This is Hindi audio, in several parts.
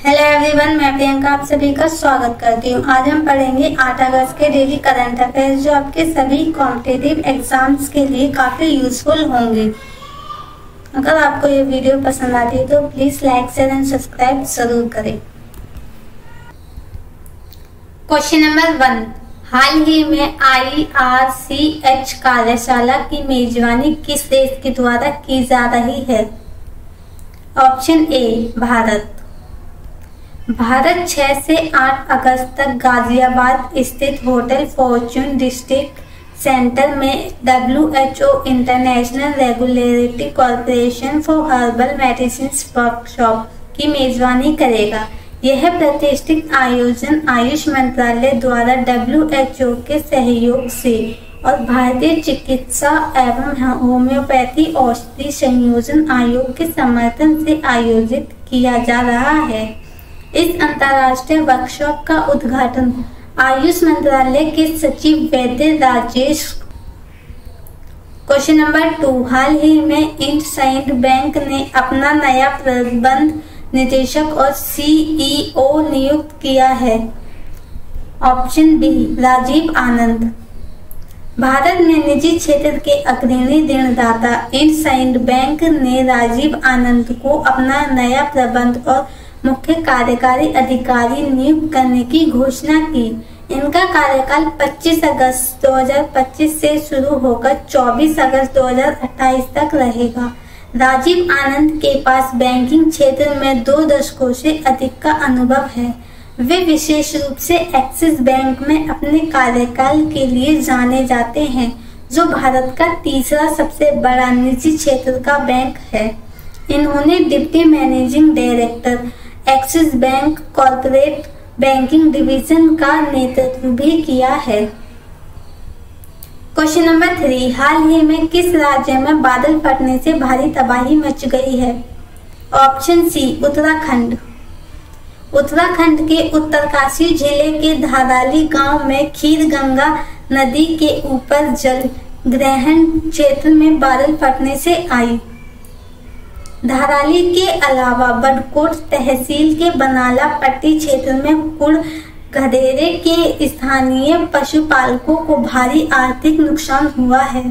हेलो एवरीवन, मैं प्रियंका आप सभी का स्वागत करती हूँ। आज हम पढ़ेंगे 8 अगस्त के डेली करंट अफेयर्स जो आपके सभी कॉम्पिटिटिव एग्जाम्स के लिए काफ़ी यूजफुल होंगे। अगर आपको ये वीडियो पसंद आती है तो please like share and subscribe जरूर करें। क्वेश्चन नंबर 1, हाल ही में IRCH कार्यशाला की मेजबानी किस देश के द्वारा की जा रही है? Option A Bharat. भारत 6 से 8 अगस्त तक गाजियाबाद स्थित होटल फॉर्च्यून डिस्ट्रिक्ट सेंटर में WHO international regulatory corporation for herbal medicine workshop की मेजबानी करेगा। यह प्रतिष्ठित आयोजन आयुष मंत्रालय द्वारा WHO के सहयोग से और भारतीय चिकित्सा एवं होम्योपैथी औषधि संयोजन आयोग के समर्थन से आयोजित किया जा रहा है। इस अंतर्राष्ट्रीय वर्कशॉप का उद्घाटन आयुष मंत्रालय के सचिव वैद्य राजेश। क्वेश्चन नंबर 2, हाल ही में इंडसइंड बैंक ने अपना नया प्रबंध निदेशक और CEO नियुक्त किया है। ऑप्शन बी राजीव आनंद। भारत में निजी क्षेत्र के अग्रणी ऋणदाता इंडसइंड बैंक ने राजीव आनंद को अपना नया प्रबंध और मुख्य कार्यकारी अधिकारी नियुक्त करने की घोषणा की। इनका कार्यकाल 25 अगस्त 2025 से शुरू होकर 24 अगस्त 2028 तक रहेगा। राजीव आनंद के पास बैंकिंग क्षेत्र में 2 दशकों से अधिक का अनुभव है। वे विशेष रूप से एक्सिस बैंक में अपने कार्यकाल के लिए जाने जाते हैं, जो भारत का तीसरा सबसे बड़ा निजी क्षेत्र का बैंक है। इन्होंने deputy managing director axis bank corporate banking division का नेतृत्व भी किया है। क्वेश्चन नंबर 3, हाल ही में किस राज्य में बादल फटने से भारी तबाही मच गई है? ऑप्शन सी उत्तराखंड। उत्तराखंड के उत्तरकाशी जिले के धाराली गांव में खीर गंगा नदी के ऊपर जल ग्रहण क्षेत्र में बादल फटने से आई। धाराली के अलावा बड़कोट तहसील के बनाला पट्टी क्षेत्र में कुड़ गधेरे के स्थानीय पशुपालकों को भारी आर्थिक नुकसान हुआ है।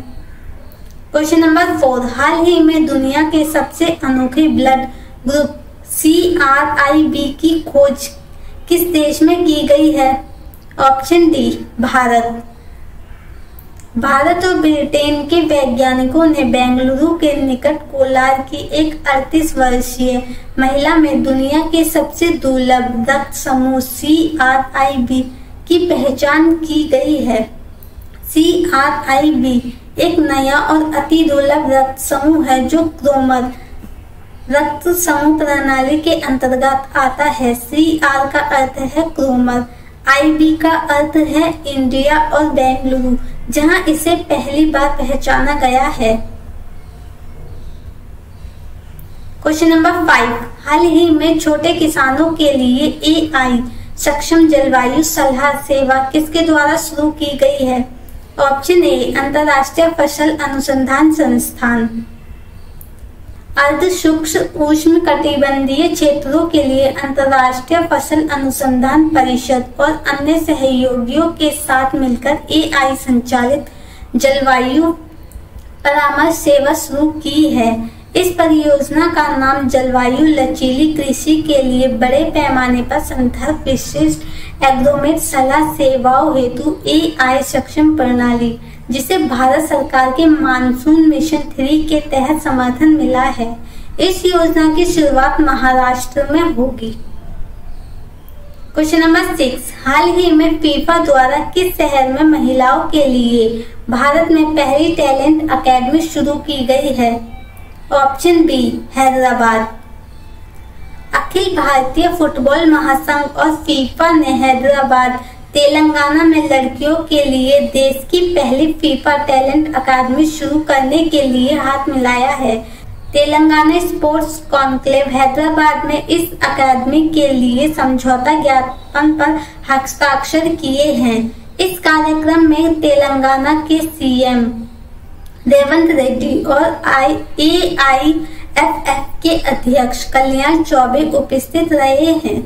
क्वेश्चन नंबर 4, हाल ही में दुनिया के सबसे अनोखे ब्लड ग्रुप CRIB की खोज किस देश में की गई है? Option D Bharat. भारत और ब्रिटेन के वैज्ञानिकों ने बेंगलुरु के निकट कोलार की एक 38 वर्षीय महिला में दुनिया के सबसे दुर्लभ रक्त समूह CRIB की पहचान की गई है। CRIB एक नया और अति दुर्लभ रक्त समूह है जो क्रोमर रक्त समूह प्रणाली के अंतर्गत आता है। CR का अर्थ है क्रोमर, IB का अर्थ है इंडिया और बेंगलुरु, जहां इसे पहली बार पहचाना गया है। क्वेश्चन नंबर 5, हाल ही में छोटे किसानों के लिए AI सक्षम जलवायु सलाह सेवा किसके द्वारा शुरू की गई है? ऑप्शन ए अंतर्राष्ट्रीय फसल अनुसंधान संस्थान। अर्ध सूक्ष्म उष्ण कटिबंधीय क्षेत्रों के लिए अंतर्राष्ट्रीय फसल अनुसंधान परिषद और अन्य सहयोगियों के साथ मिलकर AI संचालित जलवायु परामर्श सेवा शुरू की है। इस परियोजना का नाम जलवायु लचीली कृषि के लिए बड़े पैमाने पर संदर्भ विशिष्ट एग्रोमेट सलाह सेवाओं हेतु AI सक्षम प्रणाली, जिसे भारत सरकार के मानसून मिशन 3 के तहत समर्थन मिला है। इस योजना की शुरुआत महाराष्ट्र में होगी। क्वेश्चन नंबर 6, हाल ही में फीफा द्वारा किस शहर में महिलाओं के लिए भारत में पहली टैलेंट अकेडमी शुरू की गई है? Option B Hyderabad. Akhil Bharatiya football महासंघ और फीफा ने हैदराबाद तेलंगाना में लड़कियों के लिए देश की पहली फीफा टैलेंट अकादमी शुरू करने के लिए हाथ मिलाया है। तेलंगाना स्पोर्ट्स कॉन्क्लेव हैदराबाद में इस अकादमी के लिए समझौता ज्ञापन पर हस्ताक्षर किए हैं। इस कार्यक्रम में तेलंगाना के CM रेवंत रेड्डी और FF के अध्यक्ष कल्याण चौबे उपस्थित रहे हैं।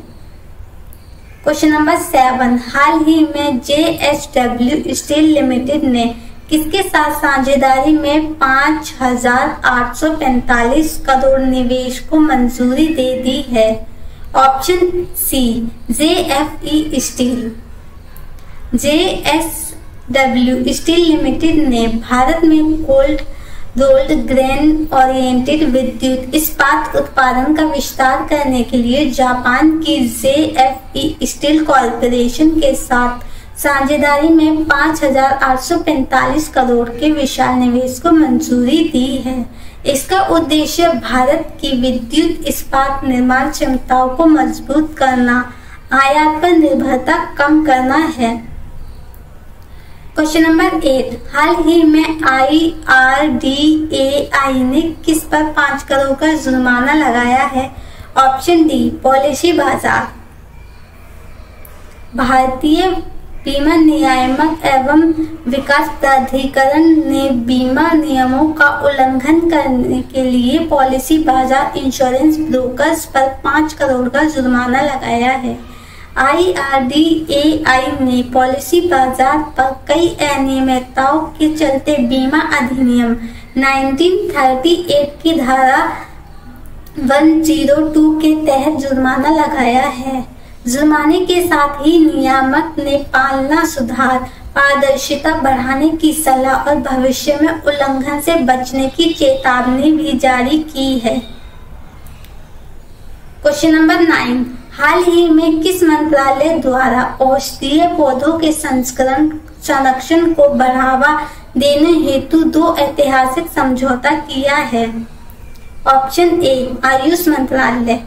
क्वेश्चन नंबर 7, हाल ही में JSW स्टील लिमिटेड ने किसके साथ साझेदारी में 5,845 करोड़ निवेश को मंजूरी दे दी है? Option C JFE steel. JSW steel limited ने भारत में कोल्ड रोल्ड ग्रेन ओरिएंटेड विद्युत इस्पात उत्पादन का विस्तार करने के लिए जापान की JFE स्टील कॉरपोरेशन के साथ साझेदारी में 5,845 करोड़ के विशाल निवेश को मंजूरी दी है। इसका उद्देश्य भारत की विद्युत इस्पात निर्माण क्षमताओं को मजबूत करना, आयात पर निर्भरता कम करना है। क्वेश्चन नंबर 8, हाल ही में IRDAI ने किस पर 5 करोड़ का जुर्माना लगाया है? ऑप्शन डी पॉलिसी बाजार। भारतीय बीमा नियामक एवं विकास प्राधिकरण ने बीमा नियमों का उल्लंघन करने के लिए पॉलिसी बाजार इंश्योरेंस ब्रोकर्स पर 5 करोड़ का जुर्माना लगाया है। IRDAI ने पॉलिसी बाजार पर कई अनियमितताओं के चलते बीमा अधिनियम 1938 की धारा 102 के तहत जुर्माना लगाया है। जुर्माने के साथ ही नियामक ने पालना सुधार, पारदर्शिता बढ़ाने की सलाह और भविष्य में उल्लंघन से बचने की चेतावनी भी जारी की है। क्वेश्चन नंबर 9, हाल ही में किस मंत्रालय द्वारा औषधीय पौधों के संरक्षण को बढ़ावा देने हेतु 2 ऐतिहासिक समझौता किया है? ऑप्शन ए आयुष मंत्रालय।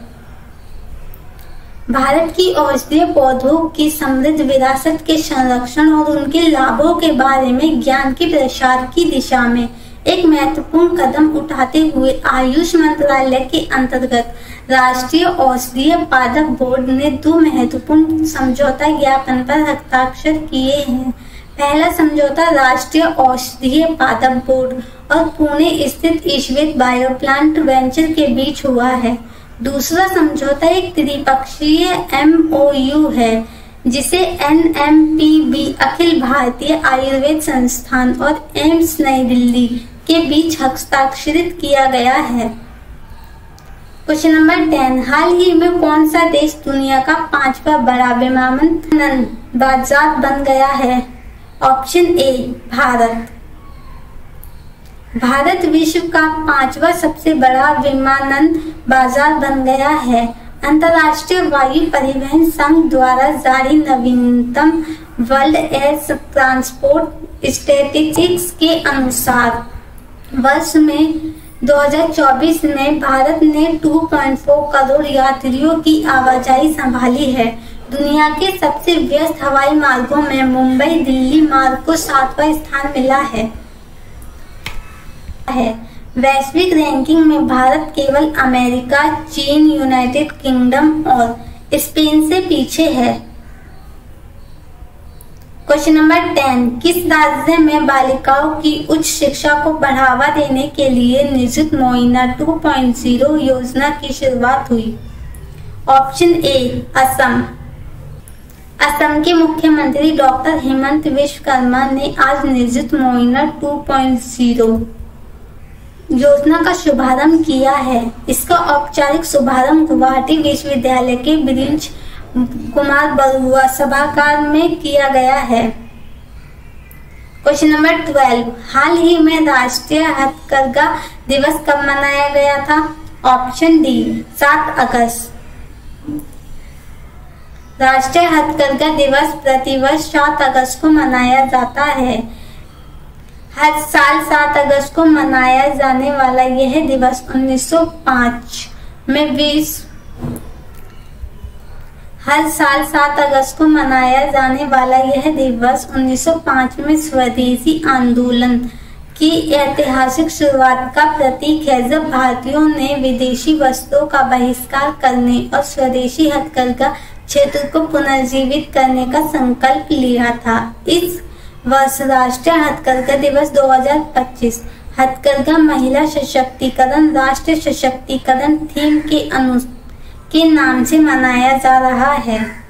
भारत की औषधीय पौधों की समृद्ध विरासत के संरक्षण और उनके लाभों के बारे में ज्ञान के प्रसार की दिशा में एक महत्वपूर्ण कदम उठाते हुए आयुष मंत्रालय के अंतर्गत राष्ट्रीय औषधीय पादप बोर्ड ने 2 महत्वपूर्ण समझौता ज्ञापन पर हस्ताक्षर किए हैं। पहला समझौता राष्ट्रीय औषधीय पादप बोर्ड और पुणे स्थित ईश्वेत बायोप्लांट वेंचर के बीच हुआ है। दूसरा समझौता एक त्रिपक्षीय MOU है जिसे NMPB अखिल भारतीय आयुर्वेद संस्थान और एम्स नई दिल्ली के बीच हस्ताक्षरित किया गया है। क्वेश्चन नंबर 10, हाल ही में कौन सा देश दुनिया का 5वां बड़ा विमानन बाजार बन गया है? Option A Bharat. भारत विश्व का 5वां सबसे बड़ा विमानन बाजार बन गया है। अंतर्राष्ट्रीय वायु परिवहन संघ द्वारा जारी नवीनतम वर्ल्ड एयर ट्रांसपोर्ट स्टैटिस्टिक्स के अनुसार वर्ष में 2024 में भारत ने 2.4 करोड़ यात्रियों की आवाजाही संभाली है। दुनिया के सबसे व्यस्त हवाई मार्गों में मुंबई दिल्ली मार्ग को 7वां स्थान मिला है। वैश्विक रैंकिंग में भारत केवल अमेरिका, चीन, यूनाइटेड किंगडम और स्पेन से पीछे है। क्वेश्चन नंबर 10, किस राज्य में बालिकाओं की उच्च शिक्षा को बढ़ावा देने के लिए निजुत मोइना 2.0 योजना की शुरुआत हुई? Option A Assam. असम के मुख्यमंत्री डॉक्टर हेमंत विश्वकर्मा ने आज निजुत मोइना 2.0 योजना का शुभारंभ किया है। इसका औपचारिक शुभारंभ गुवाहाटी विश्वविद्यालय के ब्रिज कुमार बरुआ सभागार में किया गया है। क्वेश्चन नंबर 12, हाल ही में राष्ट्रीय हथकरघा दिवस कब मनाया गया था? ऑप्शन डी 7 अगस्त। राष्ट्रीय हथकरघा दिवस प्रतिवर्ष 7 अगस्त को मनाया जाता है। हर साल 7 अगस्त को मनाया जाने वाला यह दिवस 1905 में स्वदेशी आंदोलन की ऐतिहासिक शुरुआत का प्रतीक है, जब भारतीयों ने विदेशी वस्तुओं का बहिष्कार करने और स्वदेशी हथकरघा क्षेत्र को पुनर्जीवित करने का संकल्प लिया था। इस वर्ष राष्ट्रीय हथकरघा दिवस 2025 हथकरघा महिला सशक्तिकरण राष्ट्रीय सशक्तिकरण थीम के नाम से मनाया जा रहा है।